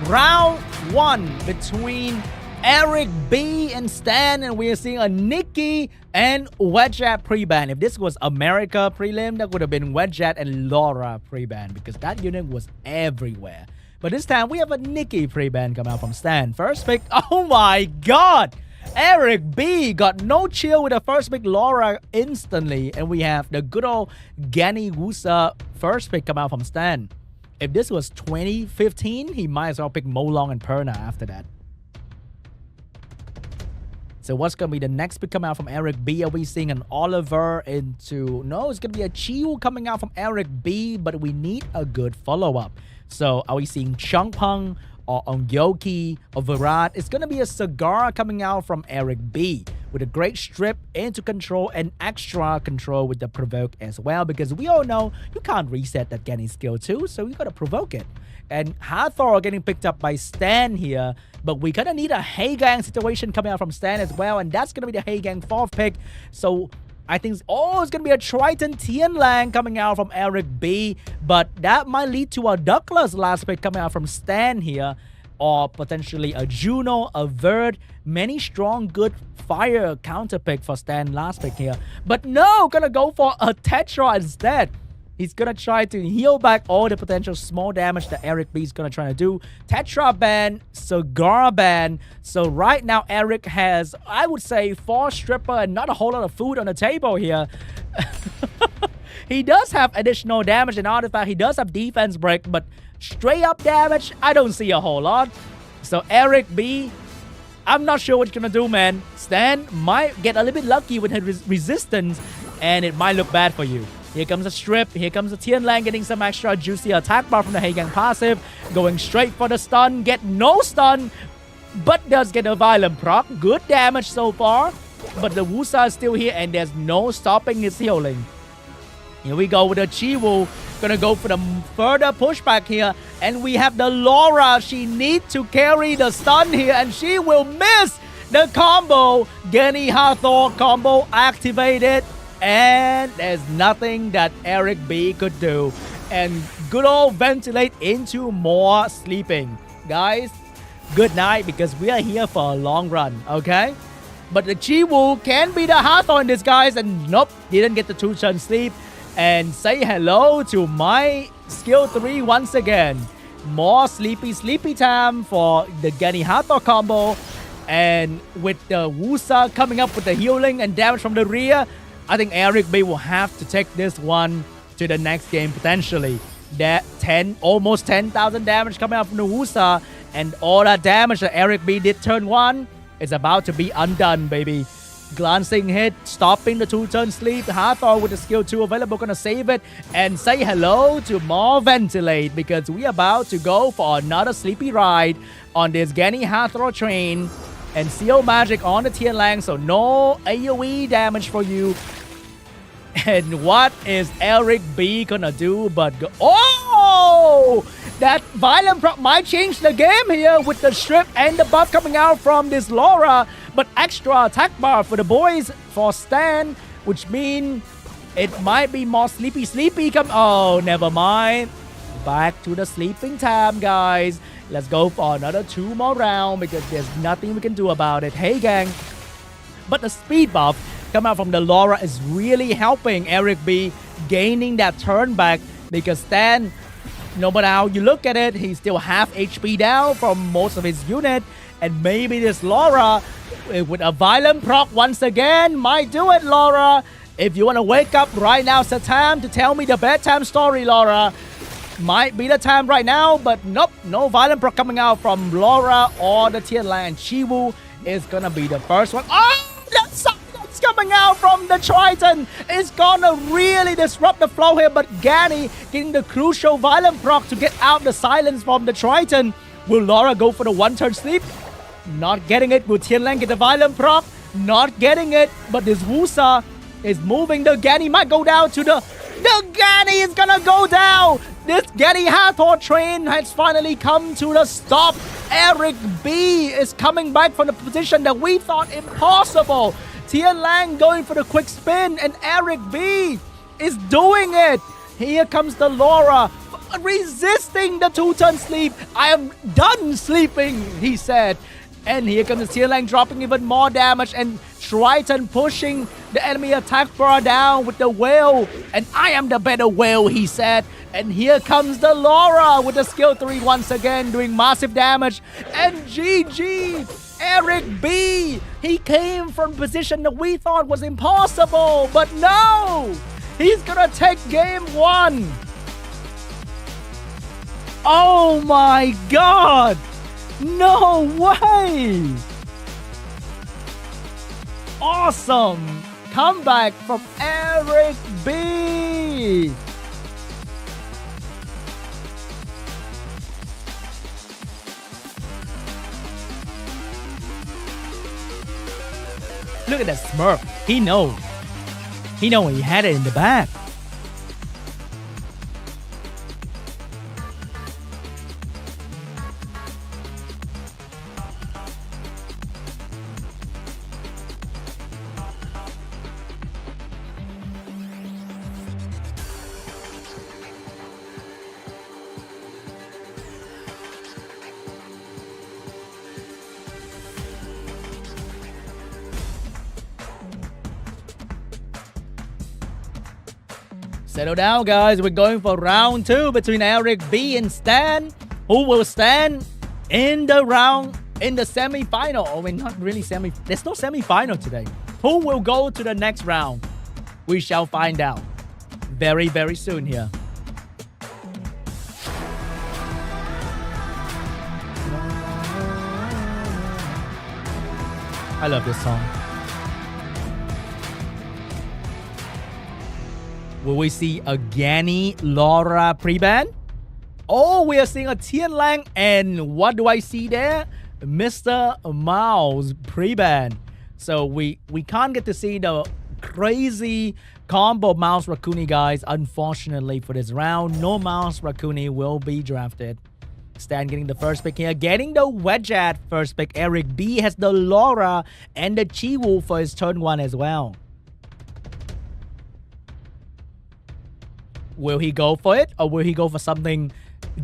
round one between ERIC.B and Stan, and we are seeing a Nikki and Wedget pre-ban. If this was America prelim, that would have been Wedget and Laura pre-ban because that unit was everywhere. But this time we have a Nikki pre-ban come out from Stan. First pick, oh my god! ERIC.B got no chill with the first pick Laura instantly, and we have the good old Gani Wusa first pick come out from Stan. If this was 2015, he might as well pick Molong and Perna after that. So what's going to be the next pick coming out from ERIC.B? Are we seeing an Oliver into... No, it's going to be a Chiu coming out from ERIC.B, but we need a good follow-up. So are we seeing Changpeng or Ongyoki or Virat? It's going to be a Cigar coming out from ERIC.B with a great strip into control and extra control with the provoke as well, because we all know you can't reset that Gani skill too, so you got to provoke it. And Hathor getting picked up by Stan here, but we kind of need a Heigang situation coming out from Stan as well, and that's going to be the Heigang 4th pick. So I think it's going to be a Triton Tianlang coming out from ERIC.B, but that might lead to a Douglas last pick coming out from Stan here, or potentially a Juno, a Verd, many strong good fire counter pick for Stan last pick here. But no, gonna go for a Tetra instead. He's gonna try to heal back all the potential small damage that ERIC.B is gonna try to do. Tetra ban, Cigar ban. So right now ERIC has, I would say, 4 stripper and not a whole lot of food on the table here. He does have additional damage and artifact. He does have defense break, but straight up damage, I don't see a whole lot. So ERIC.B, I'm not sure what you're gonna do, man. Stan might get a little bit lucky with his resistance, and it might look bad for you. Here comes a strip. Here comes a Tianlang getting some extra juicy attack bar from the Heigang passive. Going straight for the stun. Get no stun, but does get a violent proc. Good damage so far. But the Wusa is still here, and there's no stopping his healing. Here we go with the Chiwu. Gonna go for the further pushback here. And we have the Laura. She needs to carry the stun here, and she will miss the combo. Gani Hathor combo activated. And there's nothing that ERIC.B could do. And good old ventilate into more sleeping. Guys, good night, because we are here for a long run, okay? But the Chiwu can be the Hathor in this, guys. And nope, didn't get the 2-turn sleep. And say hello to my skill 3 once again. More sleepy time for the Gani Hathor combo. And with the Wusa coming up with the healing and damage from the rear, I think ERIC.B will have to take this one to the next game potentially. That almost 10,000 damage coming out from the Wusa, and all that damage that ERIC.B did turn 1 is about to be undone, baby. Glancing hit, stopping the 2-turn sleep. Hathor with the skill 2 available, gonna save it and say hello to more ventilate, because we are about to go for another sleepy ride on this Gani Hathor train. And Seal Magic on the Tianlang, so no AoE damage for you. And what is ERIC.B gonna do but go... Oh! That Violent Proc might change the game here with the strip and the buff coming out from this Laura. But extra attack bar for the boys for Stan, which means it might be more sleepy come... Oh, never mind. Back to the sleeping time, guys. Let's go for another 2 more rounds, because there's nothing we can do about it. Hey, gang. But the speed buff coming out from the Laura is really helping ERIC.B gaining that turn back, because Stan, no matter how you look at it, he's still half HP down from most of his unit. And maybe this Laura with a violent proc once again might do it, Laura. If you want to wake up right now, it's the time to tell me the bedtime story, Laura. Might be the time right now, but nope, no violent proc coming out from Laura or the Tianlang. Chiwu is gonna be the first one. Oh, that's coming out from the Triton is gonna really disrupt the flow here, but Gani getting the crucial violent proc to get out the silence from the Triton. Will Laura go for the 1-turn sleep? Not getting it. Will Tianlang get the violent proc? Not getting it, but this Wusa is moving. The Gani might go down to the Gani is gonna go down. This Gani Hathor train has finally come to the stop. ERIC.B is coming back from the position that we thought impossible. Tianlang going for the quick spin, and ERIC.B is doing it. Here comes the Laura. resisting the 2-turn sleep. I am done sleeping, he said. And here comes the Tier Lang dropping even more damage, and Triton pushing the enemy attack bar down with the whale. And I am the better whale, he said. And here comes the Laura with the skill 3 once again, doing massive damage. And GG, ERIC.B. He came from a position that we thought was impossible, but no! He's gonna take game 1. Oh my god! No way! Awesome comeback from ERIC.B. Look at that smirk. He knows. He knows he had it in the back. Settle down, guys. We're going for round 2 between ERIC.B and Stan. Who will stand in the semi-final? I mean, not really semi. There's no semi-final today. Who will go to the next round? We shall find out very, very soon here. I love this song. Will we see a Gani Laura pre-ban? Oh, we are seeing a Tian Lang, and what do I see there? Mr. Mouse pre-ban. So we can't get to see the crazy combo Mouse Raccoon, guys. Unfortunately for this round, no Mouse Raccoon will be drafted. Stan getting the first pick here, getting the Wedgeat first pick. ERIC.B has the Laura and the Chiwu for his turn 1 as well. Will he go for it, or will he go for something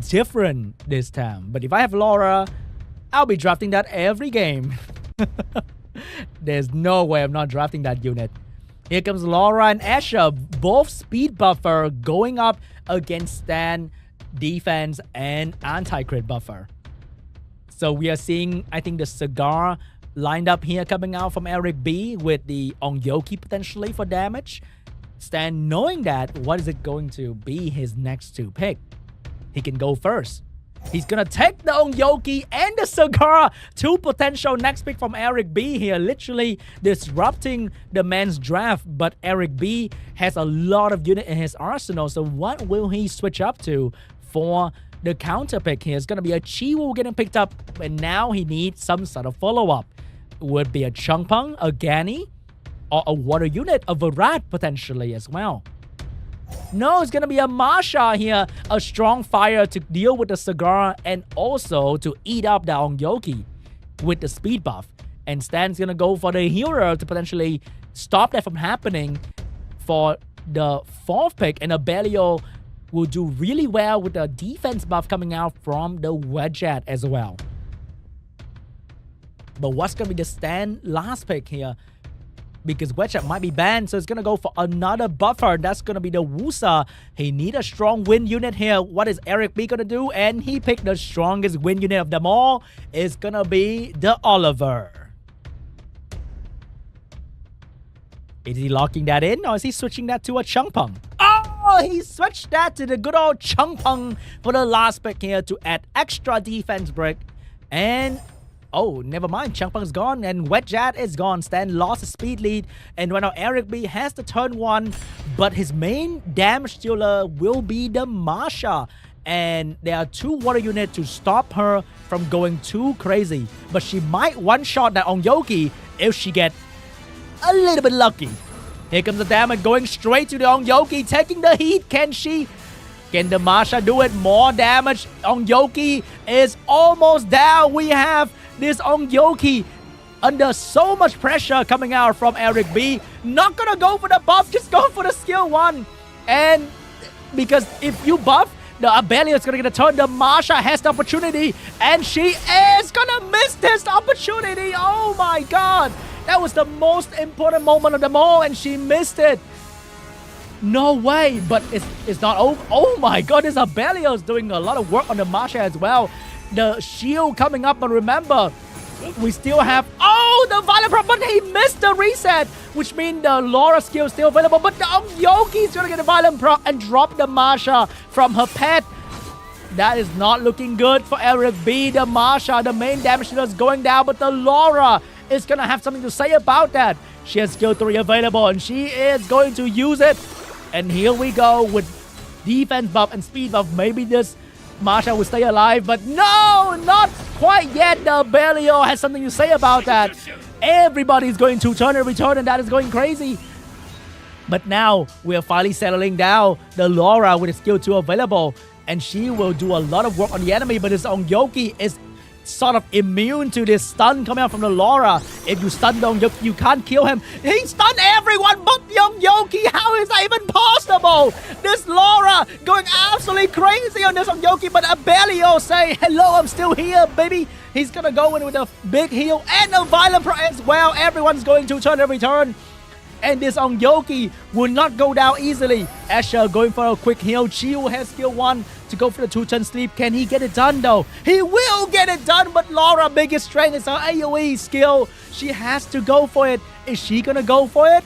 different this time? But if I have Laura, I'll be drafting that every game. There's no way I'm not drafting that unit. Here comes Laura and Asher, both speed buffer going up against Stan defense and anti-crit buffer. So we are seeing, I think, the Cigar lined up here coming out from ERIC.B with the Ongyoki potentially for damage. Stan knowing that, what is it going to be his next 2 pick? He can go first. He's gonna take the Ongyoki and the Cigar. 2 potential next pick from ERIC.B here, literally disrupting the man's draft. But ERIC.B has a lot of unit in his arsenal. So what will he switch up to for the counter pick here? It's gonna be a Chiwu getting picked up, and now he needs some sort of follow-up. Would be a Changpeng, a Gani, or a water unit, a Virat potentially as well. No, it's gonna be a Masha here, a strong fire to deal with the Cigar and also to eat up the Ongyoki with the speed buff. And Stan's gonna go for the hero to potentially stop that from happening for the 4th pick. And Abelio will do really well with the defense buff coming out from the Wedgeat as well. But what's gonna be the Stan last pick here? Because Wedgeat might be banned, so it's going to go for another buffer. That's going to be the Wusa. He need a strong wind unit here. What is ERIC.B going to do? And he picked the strongest wind unit of them all. It's going to be the Oliver. Is he locking that in, or is he switching that to a Changpeng? Oh, he switched that to the good old Changpeng for the last pick here to add extra defense break. And oh, never mind. Changpeng's gone and Wedgeat is gone. Stan lost his speed lead. And right now, ERIC.B has the turn 1. But his main damage dealer will be the Masha. And there are 2 water units to stop her from going too crazy. But she might one-shot that Ongyoki if she gets a little bit lucky. Here comes the damage going straight to the Ongyoki, taking the heat. Can she? Can the Masha do it? More damage. Ongyoki is almost down. We have this Ongyoki under so much pressure coming out from ERIC.B. Not gonna go for the buff, just go for the skill 1. And because if you buff, The Abelio is gonna get a turn. The Marsha has the opportunity, and she is gonna miss this opportunity. Oh my god. That was the most important moment of them all, and she missed it. No way, but it's not over. Oh my god, this Abelio is doing a lot of work on the Marsha as well. The shield coming up, and remember, we still have... Oh, the Violent Proc, but he missed the reset, which means the Laura skill is still available, but the Yoki is going to get a Violent Proc and drop the Marsha from her pet. That is not looking good for ERIC.B. The Marsha, the main damage dealer is going down, but the Laura is going to have something to say about that. She has skill 3 available, and she is going to use it. And here we go with defense buff and speed buff. Maybe this Marsha will stay alive, but no, not quite yet. The Abelio has something to say about that. Everybody's going to turn every turn, and that is going crazy. But now we are finally settling down. The Laura with a skill 2 available, and she will do a lot of work on the enemy, but this Yoki is sort of immune to this stun coming out from the Laura. If you stun the Yoki, you can't kill him. He stunned everyone but Yoki. How is that even possible? This Laura going absolutely crazy on this Yoki, but Abelio say, hello, I'm still here, baby. He's gonna go in with a big heal and a Violent Proc as well. Everyone's going to turn every turn. And this Yoki will not go down easily. Asher going for a quick heal. Chiu has skill 1 to go for the 2-turn sleep. Can he get it done though? He will get it done, but Laura biggest strength is her AoE skill. She has to go for it. Is she gonna go for it?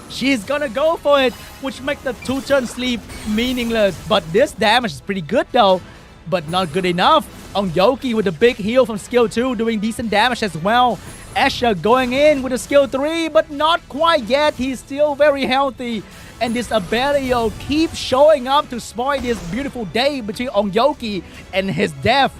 She's gonna go for it, which makes the 2-turn sleep meaningless. But this damage is pretty good though, but not good enough. Yoki with a big heal from skill 2 doing decent damage as well. Asher going in with a skill 3, but not quite yet. He's still very healthy. And this Abelio keeps showing up to spoil this beautiful day between Yoki and his death.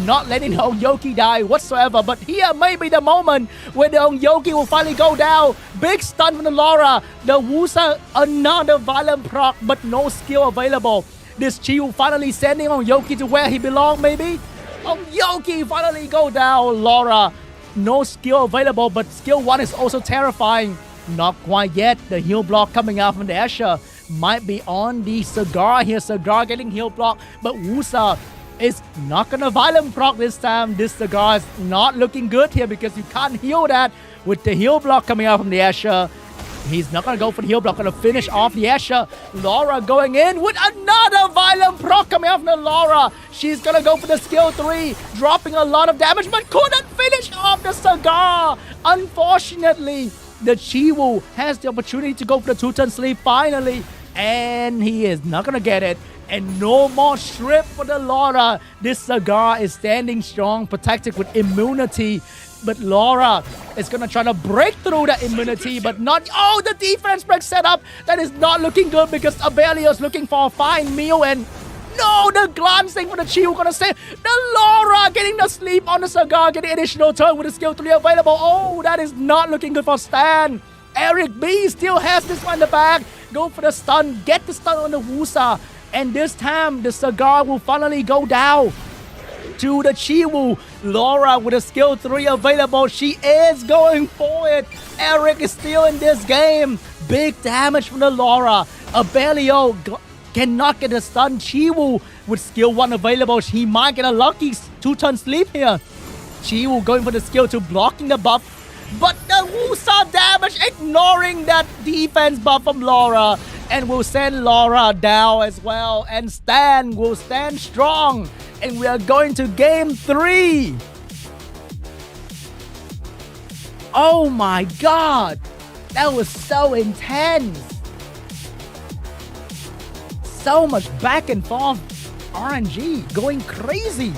Not letting Yoki die whatsoever. But here may be the moment where the Yoki will finally go down. Big stun from the Laura. The Wusa, another Violent Proc, but no skill available. This Chi will finally sending Yoki to where he belongs, maybe. Yoki finally go down. Laura, no skill available, but skill 1 is also terrifying. Not quite yet. The heal block coming out from the Asher might be on the Cigar here. Cigar getting heal block, but Wusa is not gonna Violent Proc this time. This Cigar is not looking good here because you can't heal that with the heal block coming out from the Asher. He's not gonna go for the heal block, gonna finish off the Asher. Laura going in with another Violent Proc coming out from the Laura. She's gonna go for the skill 3, dropping a lot of damage, but couldn't finish off the Cigar. Unfortunately, the Chiwu has the opportunity to go for the 2-turn sleep finally, and he is not gonna get it. And no more strip for the Laura. This Cigar is standing strong, protected with immunity. But Laura is going to try to break through that immunity, but not... Oh, the defense break setup. That is not looking good because Abelio is looking for a fine meal. And no, the glancing for the Chiu going to save. The Laura getting the sleep on the Cigar, getting additional turn with the skill 3 available. Oh, that is not looking good for Stan. ERIC.B still has this one in the bag. Go for the stun. Get the stun on the Wusa. And this time, the Cigar will finally go down to the Chiwu. Laura with a skill 3 available. She is going for it. ERIC is still in this game. Big damage from the Laura. Abelio cannot get a stun. Chiwu with skill 1 available. He might get a lucky 2-turn sleep here. Chiwu going for the skill 2, blocking the buff. But the Wusa damage, ignoring that defense buff from Laura. And will send Laura down as well. And Stan will stand strong. And we are going to game 3. Oh my god. That was so intense. So much back and forth RNG going crazy.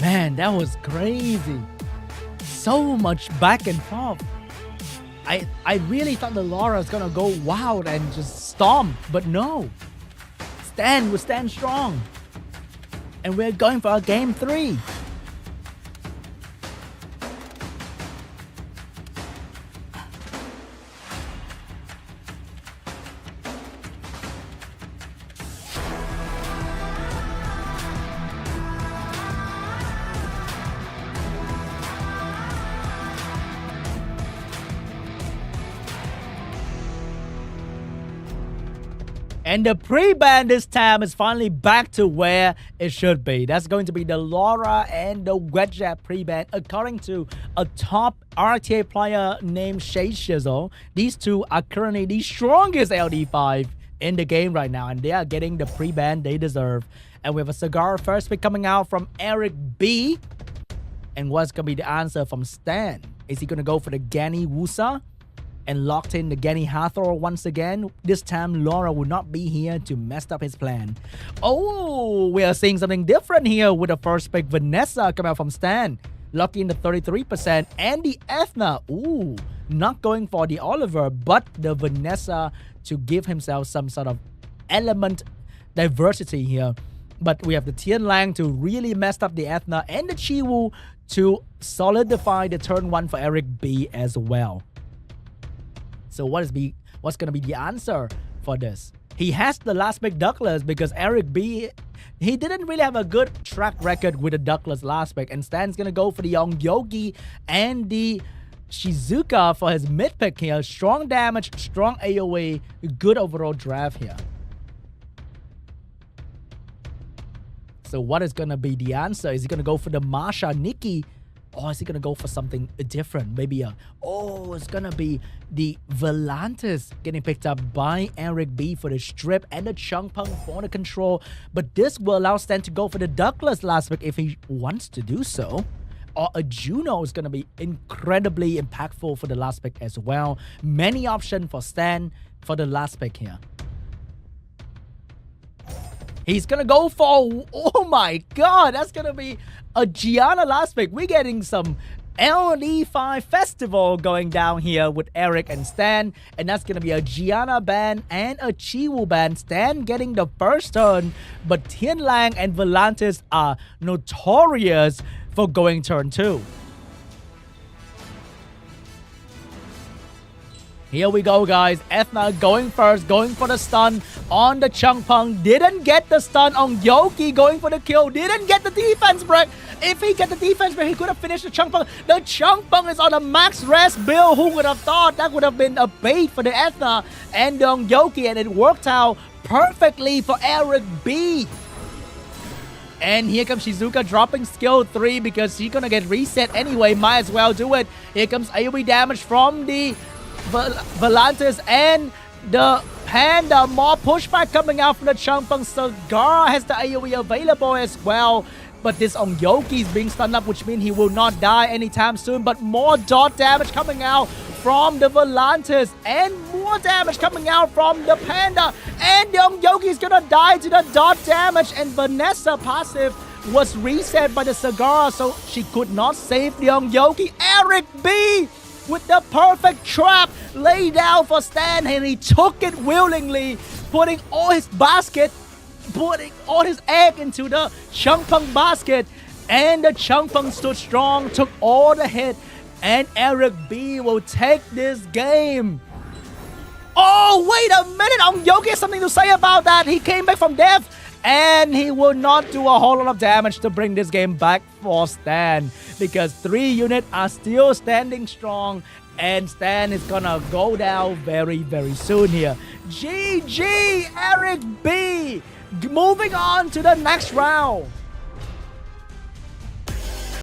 Man, that was crazy. So much back and forth. I really thought the Laura was gonna go wild and just stomp, but no. Stan will stand strong. And we're going for a game 3. And the pre-ban this time is finally back to where it should be. That's going to be the Laura and the Wedgett pre-ban. According to a top RTA player named Shay Shizzle, these two are currently the strongest LD5 in the game right now. And they are getting the pre-ban they deserve. And we have a Cigar first pick coming out from ERIC.B. And what's going to be the answer from Stan? Is he going to go for the Gani Wusa? And locked in the Gani Hathor once again. This time Laura will not be here to mess up his plan. Oh, we are seeing something different here with the first pick Vanessa coming out from Stan. Locking in the 33% and the Ethna. Ooh, not going for the Oliver but the Vanessa to give himself some sort of element diversity here. But we have the Tian Lang to really mess up the Ethna and the Chiwu to solidify the turn 1 for ERIC.B as well. So what's going to be the answer for this? He has the last pick Douglas because ERIC.B, he didn't really have a good track record with the Douglas last pick. And Stan's going to go for the Yogi and the Shizuka for his mid pick here. Strong damage, strong AoE, good overall draft here. So what is going to be the answer? Is he going to go for the Masha Nikki? Or is he going to go for something different? Maybe it's going to be the Volantis getting picked up by ERIC.B for the strip and the Changpeng for the control. But this will allow Stan to go for the Douglas last pick if he wants to do so. Or a Juno is going to be incredibly impactful for the last pick as well. Many options for Stan for the last pick here. He's going to go for, oh my god, that's going to be a Gianna last pick. We're getting some LD5 festival going down here with Eric and Stan. And that's going to be a Gianna ban and a Chiwu ban. Stan getting the first turn. But Tian Lang and Volantis are notorious for going turn 2. Here we go, guys. Ethna going first, going for the stun on the Changpeng. Didn't get the stun on Yoki, going for the kill. Didn't get the defense break. If he get the defense break, he could have finished the Changpeng. The Changpeng is on a max rest build. Who would have thought that would have been a bait for the Ethna and on Yoki, and it worked out perfectly for ERIC.B. And here comes Shizuka dropping skill 3 because she's gonna get reset anyway. Might as well do it. Here comes AoE damage from the Volantis and the Panda. More pushback coming out from the Changpeng. Cigar has the AoE available as well. But this Yoki is being stunned up, which means he will not die anytime soon. But more dot damage coming out from the Volantis. And more damage coming out from the Panda. And the Yoki is gonna die to the dot damage. And Vanessa passive was reset by the Cigar, so she could not save the Yoki. ERIC.B with the perfect trap laid down for Stan, and he took it willingly, putting all his egg into the Changpeng basket, and the Changpeng stood strong, took all the hit, and ERIC.B will take this game. Oh, wait a minute, Yogi has something to say about that. He came back from death, and he will not do a whole lot of damage to bring this game back for Stan, because 3 units are still standing strong, and Stan is gonna go down very, very soon here. GG, ERIC.B! Moving on to the next round.